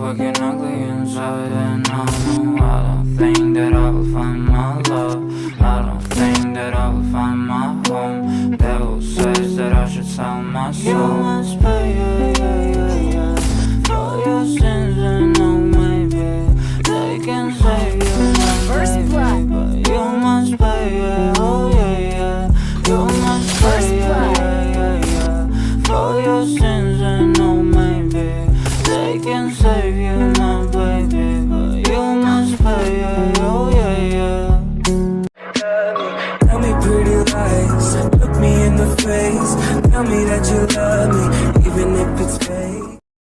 fucking ugly inside. And I don't think that I will find my love. I don't think that I will find my home. Devil says that I should sell my soul. You must pay, yeah, for your sins, and no, maybe they can save you, baby, but you must pay, oh yeah, you must pay, yeah, for your sins, and no, maybe they can save you, my baby, but you must pay, oh yeah. Tell me pretty lies, look me in the face, tell me that you love me, even if it's